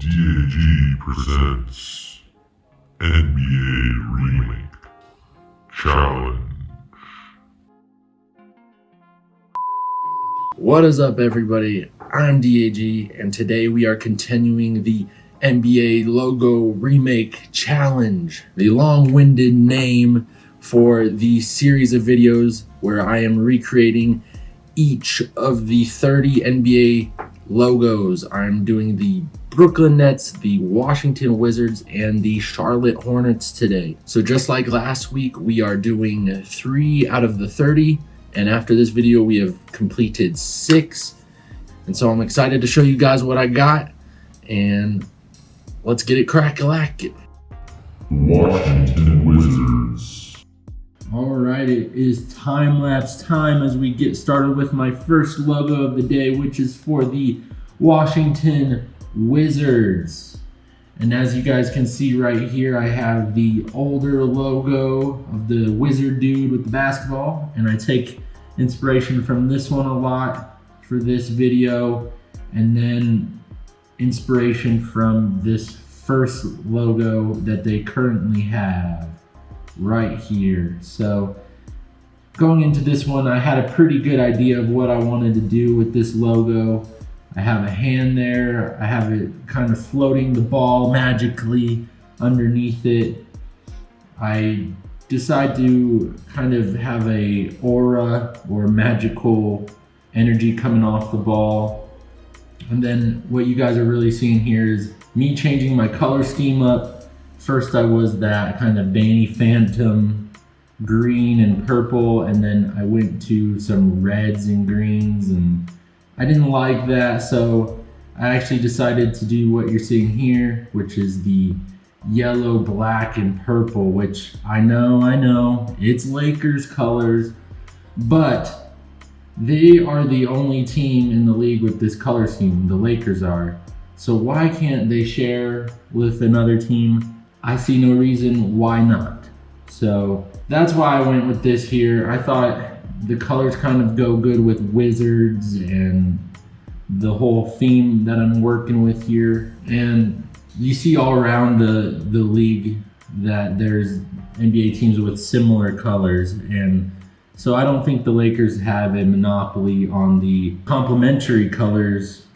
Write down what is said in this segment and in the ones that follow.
DAG presents NBA Remake Challenge. What is up, everybody? I'm DAG, and today we are continuing the NBA Logo Remake Challenge, the long-winded name for the series of videos where I am recreating each of the 30 NBA logos. I'm doing the Brooklyn Nets, the Washington Wizards, and the Charlotte Hornets today. So just like last week, we are doing 3 out of the 30, and after this video, we have completed 6. And so I'm excited to show you guys what I got, and let's get it crack-a-lackin'. Washington Wizards. Alright, it is time-lapse time as we get started with my first logo of the day, which is for the Washington Wizards. And as you guys can see right here, I have the older logo of the wizard dude with the basketball, and I take inspiration from this one a lot for this video, and then inspiration from this first logo that they currently have right here. So going into this one, I had a pretty good idea of what I wanted to do with this logo. I have a hand there, I have it kind of floating the ball magically underneath it. I decide to kind of have a aura or magical energy coming off the ball. And then what you guys are really seeing here is me changing my color scheme up. First I was that kind of Danny Phantom green and purple, and then I went to some reds and greens, and I didn't like that, so I actually decided to do what you're seeing here, which is the yellow, black, and purple, which I know, it's Lakers colors, but they are the only team in the league with this color scheme, the Lakers are. So why can't they share with another team? I see no reason why not. So that's why I went with this here. I thought the colors kind of go good with Wizards and the whole theme that I'm working with here. And you see all around the league that there's NBA teams with similar colors. And so I don't think the Lakers have a monopoly on the complementary colors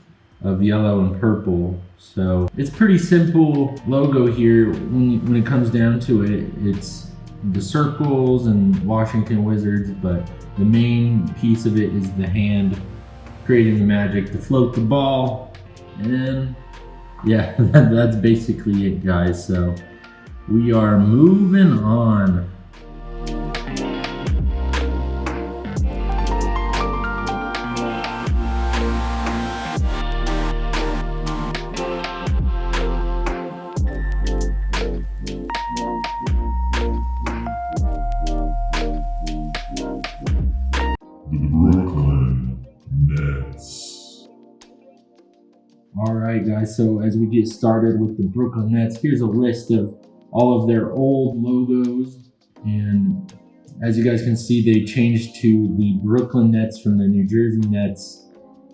of yellow and purple. So it's pretty simple logo here when it comes down to it. It's the circles and Washington Wizards, but the main piece of it is the hand creating the magic to float the ball. And yeah, that's basically it, guys. So we are moving on. Brooklyn Nets. Alright guys, so as we get started with the Brooklyn Nets, here's a list of all of their old logos. And as you guys can see, they changed to the Brooklyn Nets from the New Jersey Nets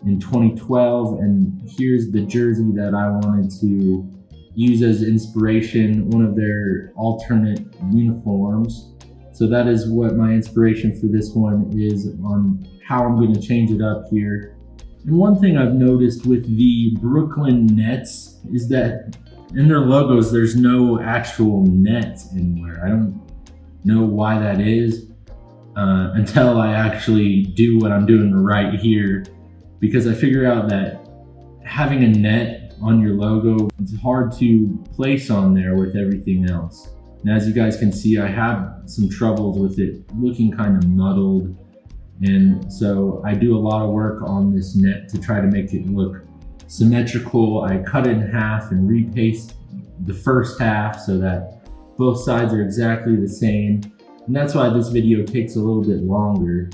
in 2012. And here's the jersey that I wanted to use as inspiration, one of their alternate uniforms. So that is what my inspiration for this one is, on how I'm going to change it up here. And one thing I've noticed with the Brooklyn Nets is that in their logos, there's no actual net anywhere. I don't know why that is until I actually do what I'm doing right here, because I figure out that having a net on your logo, it's hard to place on there with everything else. And as you guys can see, I have some troubles with it looking kind of muddled. And so I do a lot of work on this net to try to make it look symmetrical. I cut it in half and repaste the first half so that both sides are exactly the same. And that's why this video takes a little bit longer.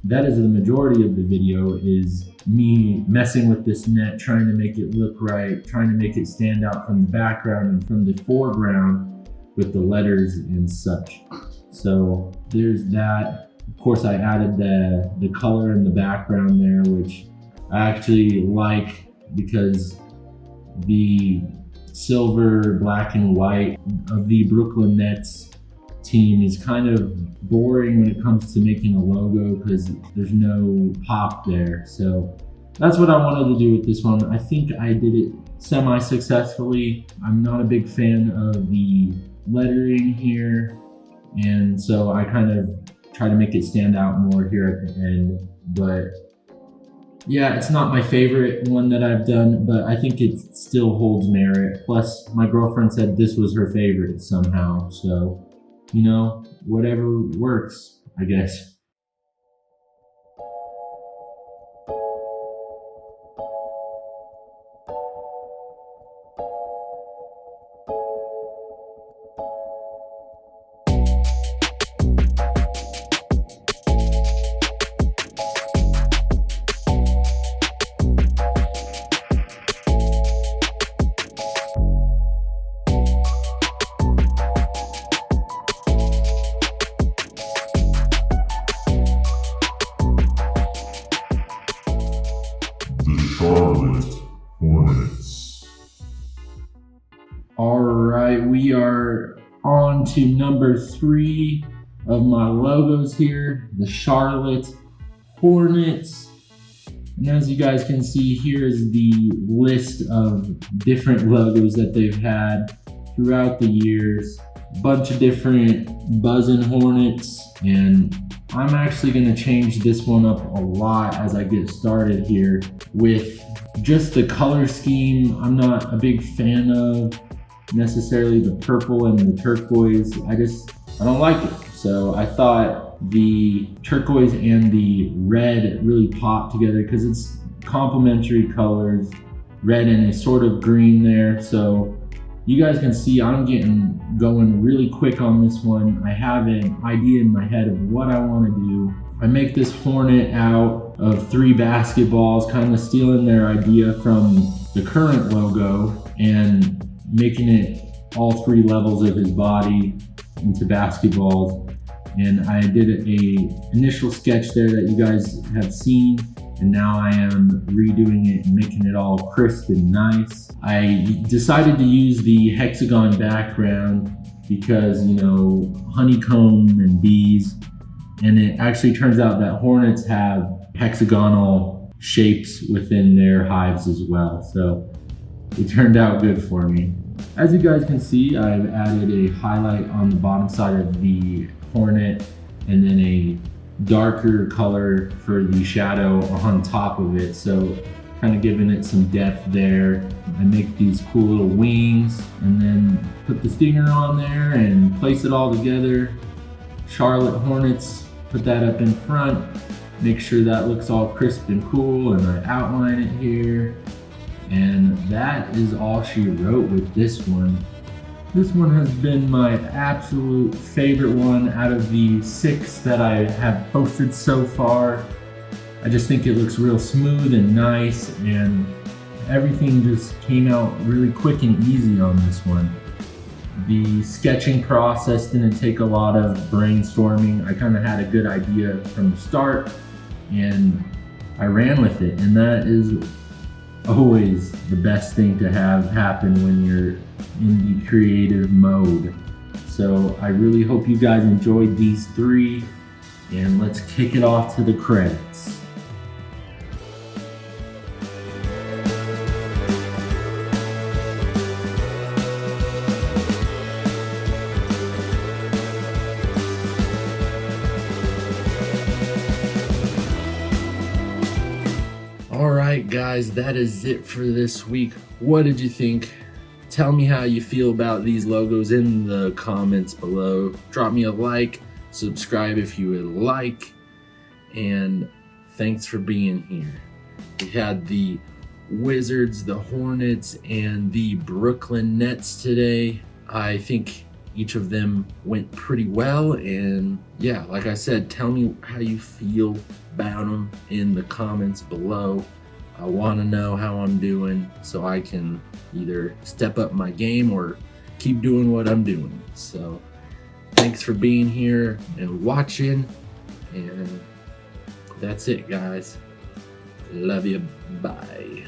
That is the majority of the video, is me messing with this net, trying to make it look right, trying to make it stand out from the background and from the foreground with the letters and such. So there's that. Of course, I added the color in the background there, which I actually like because the silver, black, and white of the Brooklyn Nets team is kind of boring when it comes to making a logo because there's no pop there. So that's what I wanted to do with this one. I think I did it semi-successfully. I'm not a big fan of the lettering here, and so I kind of try to make it stand out more here at the end. But yeah, it's not my favorite one that I've done, but I think it still holds merit. Plus, my girlfriend said this was her favorite somehow. So, you know, whatever works, I guess. The Charlotte Hornets. All right, we are on to number 3 of my logos here, the Charlotte Hornets. And as you guys can see, here's the list of different logos that they've had throughout the years. A bunch of different buzzing Hornets, and I'm actually going to change this one up a lot as I get started here with just the color scheme. I'm not a big fan of necessarily the purple and the turquoise. I don't like it. So I thought the turquoise and the red really pop together because it's complementary colors, red and a sort of green there. So you guys can see I'm going really quick on this one. I have an idea in my head of what I want to do. I make this Hornet out of 3 basketballs, kind of stealing their idea from the current logo and making it all 3 levels of his body into basketballs. And I did a initial sketch there that you guys have seen, and now I am redoing it and making it all crisp and nice. I decided to use the hexagon background because, you know, honeycomb and bees, and it actually turns out that hornets have hexagonal shapes within their hives as well. So it turned out good for me. As you guys can see, I've added a highlight on the bottom side of the hornet and then a darker color for the shadow on top of it, so kind of giving it some depth there. I make these cool little wings and then put the stinger on there and place it all together. Charlotte Hornets, put that up in front, make sure that looks all crisp and cool, and I outline it here. And that is all she wrote with this one. This one has been my absolute favorite one out of the 6 that I have posted so far. I just think it looks real smooth and nice, and everything just came out really quick and easy on this one. The sketching process didn't take a lot of brainstorming. I kind of had a good idea from the start and I ran with it, and that is always the best thing to have happen when you're in the creative mode. So I really hope you guys enjoyed these 3, and let's kick it off to the credits. Alright guys, that is it for this week. What did you think? Tell me how you feel about these logos in the comments below. Drop me a like, subscribe if you would like, and thanks for being here. We had the Wizards, the Hornets, and the Brooklyn Nets today. I think each of them went pretty well, and yeah, like I said, tell me how you feel about them in the comments below. I want to know how I'm doing so I can either step up my game or keep doing what I'm doing. So thanks for being here and watching, and that's it guys. Love you. Bye.